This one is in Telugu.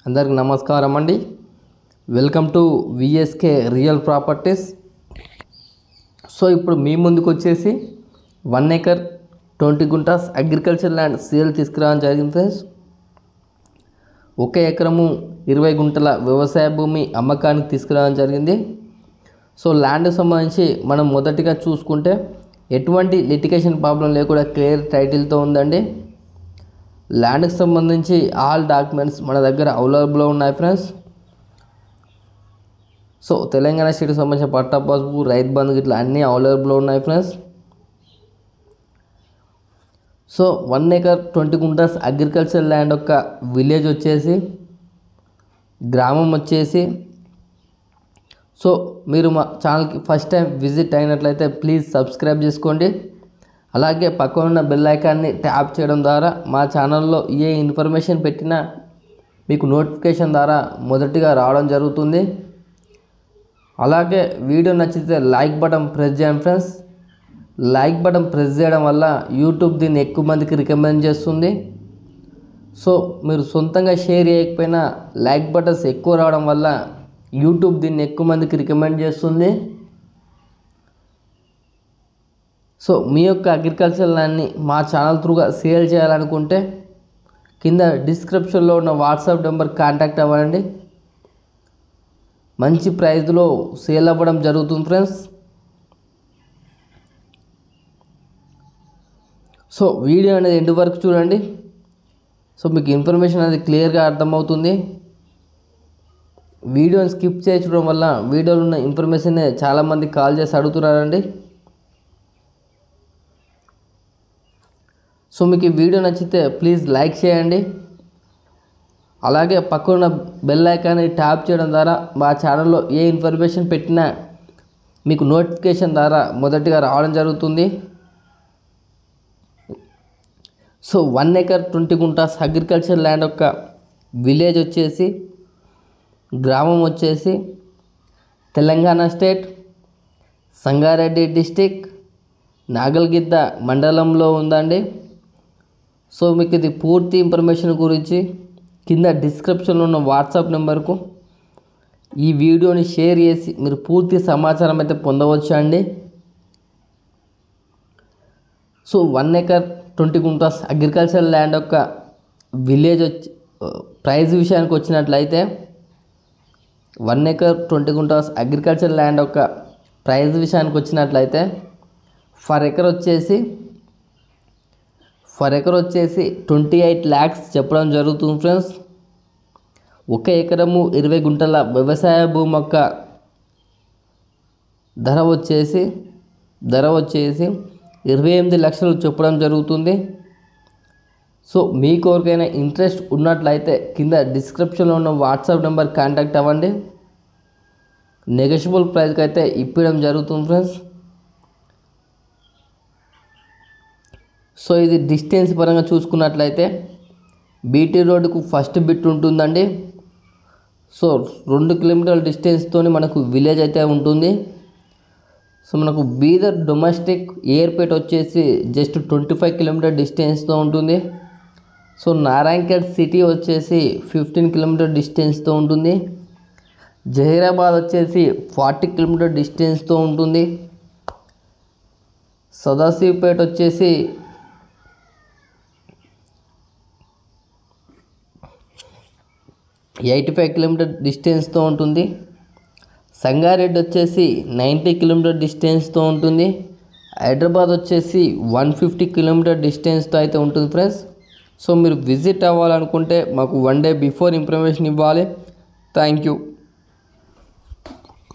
అందరికి నమస్కారం అండి. Welcome to VSK real properties. So ఇప్పుడు మీ ముందుకు వచ్చేసి 1 acre 20 guntas agriculture land sale తీసుకురావడం జరిగింది ఫ్రెండ్స్. 1 ఎకరము 20 గుంటల వ్యవసాయ భూమి అమ్మకానికి తీసుకురావడం జరిగింది. సో ల్యాండ్కి సంబంధించి మనం మొదటిగా చూసుకుంటే ఎటువంటి లిటిగేషన్ ప్రాబ్లం లేకుండా క్లియర్ టైటిల్తో ఉందండి. ల్యాండ్కి సంబంధించి ఆల్ డాక్యుమెంట్స్ మన దగ్గర అవైలబుల్లో ఉన్నాయి ఫ్రెండ్స్. సో తెలంగాణ స్టేట్కి సంబంధించిన పట్టా పాస్బుక్, రైతు బంధు ఇట్లా అన్నీ అవైలబుల్లో ఉన్నాయి friends. So 1 acre 20 guntas agriculture land యొక్క విలేజ్ వచ్చేసి, గ్రామం వచ్చేసి, సో మీరు మా ఛానల్కి ఫస్ట్ టైం విజిట్ అయినట్లయితే ప్లీజ్ సబ్స్క్రైబ్ చేసుకోండి. అలాగే పక్కన ఉన్న బెల్ ఐకాన్ని ట్యాప్ చేయడం ద్వారా మా ఛానల్లో ఏ ఇన్ఫర్మేషన్ పెట్టినా మీకు నోటిఫికేషన్ ద్వారా మొదటిగా రావడం జరుగుతుంది. అలాగే వీడియో నచ్చితే లైక్ బటన్ ప్రెస్ చేయండి ఫ్రెండ్స్. లైక్ బటన్ ప్రెస్ చేయడం వల్ల యూట్యూబ్ దీన్ని ఎక్కువ మందికి రికమెండ్ చేస్తుంది. సో మీరు సొంతంగా షేర్ చేయకపోయినా లైక్ బటన్స్ ఎక్కువ రావడం వల్ల యూట్యూబ్ దీన్ని ఎక్కువ మందికి రికమెండ్ చేస్తుంది. సో మీ యొక్క అగ్రికల్చర్ ల్యాండ్ని మా ఛానల్ త్రూగా సేల్ చేయాలనుకుంటే కింద డిస్క్రిప్షన్లో ఉన్న వాట్సాప్ నెంబర్ కాంటాక్ట్ అవ్వండి. మంచి ప్రైస్లో సేల్ అవ్వడం జరుగుతుంది ఫ్రెండ్స్. సో వీడియో అనేది ఎండ్ వరకు చూడండి. సో మీకు ఇన్ఫర్మేషన్ అనేది క్లియర్గా అర్థమవుతుంది. వీడియోని స్కిప్ చేయడం వల్ల వీడియోలో ఉన్న ఇన్ఫర్మేషన్ చాలామంది కాల్ చేసి అడుగుతున్నారండి. సో మీకు ఈ వీడియో నచ్చితే ప్లీజ్ లైక్ చేయండి. అలాగే పక్కన బెల్ ఐకాన్ని ట్యాప్ చేయడం ద్వారా మా ఛానల్లో ఏ ఇన్ఫర్మేషన్ పెట్టినా మీకు నోటిఫికేషన్ ద్వారా మొదటిగా రావడం జరుగుతుంది. So 1 acre 20 guntas agriculture land యొక్క విలేజ్ వచ్చేసి, గ్రామం వచ్చేసి తెలంగాణ స్టేట్, సంగారెడ్డి డిస్టిక్, నాగల్గిద్ద మండలంలో ఉందండి. సో మీకు ఇది పూర్తి ఇన్ఫర్మేషన్ గురించి కింద డిస్క్రిప్షన్లో ఉన్న వాట్సాప్ నెంబర్కు ఈ వీడియోని షేర్ చేసి మీరు పూర్తి సమాచారం అయితే పొందవచ్చు అండి. So 1 acre 20 guntas agriculture land యొక్క విలేజ్ ప్రైస్ విషయానికి వచ్చినట్లయితే 1 acre 20 గుంటాస్ అగ్రికల్చర్ ల్యాండ్ యొక్క ప్రైస్ విషయానికి వచ్చినట్లయితే ఫర్ ఎకర్ వచ్చేసి 28 lakhs చెప్పడం జరుగుతుంది ఫ్రెండ్స్. 1 ఎకరము 20 గుంటల వ్యవసాయ భూమి యొక్క ధర వచ్చేసి 28 లక్షలు చెప్పడం జరుగుతుంది. సో మీకు ఎవరికైనా ఇంట్రెస్ట్ ఉన్నట్లయితే కింద డిస్క్రిప్షన్లో ఉన్న వాట్సాప్ నెంబర్ కాంటాక్ట్ అవ్వండి. నెగోషియబుల్ ప్రైస్కి అయితే ఇప్పడం జరుగుతుంది ఫ్రెండ్స్. సో ఇది డిస్టెన్స్ పరంగా చూసుకున్నట్లయితే బీటీ రోడ్డుకు ఫస్ట్ బిట్ ఉంటుందండి. సో 2 కిలోమీటర్ల డిస్టెన్స్తో మనకు విలేజ్ అయితే ఉంటుంది. సో మనకు బీదర్ డొమెస్టిక్ ఎయిర్పోర్ట్ వచ్చేసి జస్ట్ 25 కిలోమీటర్ డిస్టెన్స్తో ఉంటుంది. సో నారాయణఖేడ్ సిటీ వచ్చేసి 15 కిలోమీటర్ డిస్టెన్స్తో ఉంటుంది. జహీరాబాద్ వచ్చేసి 40 కిలోమీటర్ డిస్టెన్స్తో ఉంటుంది. సదాశివపేట వచ్చేసి 85 కిలోమీటర్ డిస్టెన్స్తో ఉంటుంది. సంగారెడ్డి వచ్చేసి 90 కిలోమీటర్ డిస్టెన్స్తో ఉంటుంది. హైదరాబాద్ వచ్చేసి 150 కిలోమీటర్ డిస్టెన్స్తో అయితే ఉంటుంది ఫ్రెండ్స్. సో మీరు విజిట్ అవ్వాలనుకుంటే మాకు 1 day బిఫోర్ ఇన్ఫర్మేషన్ ఇవ్వాలి. Thank you.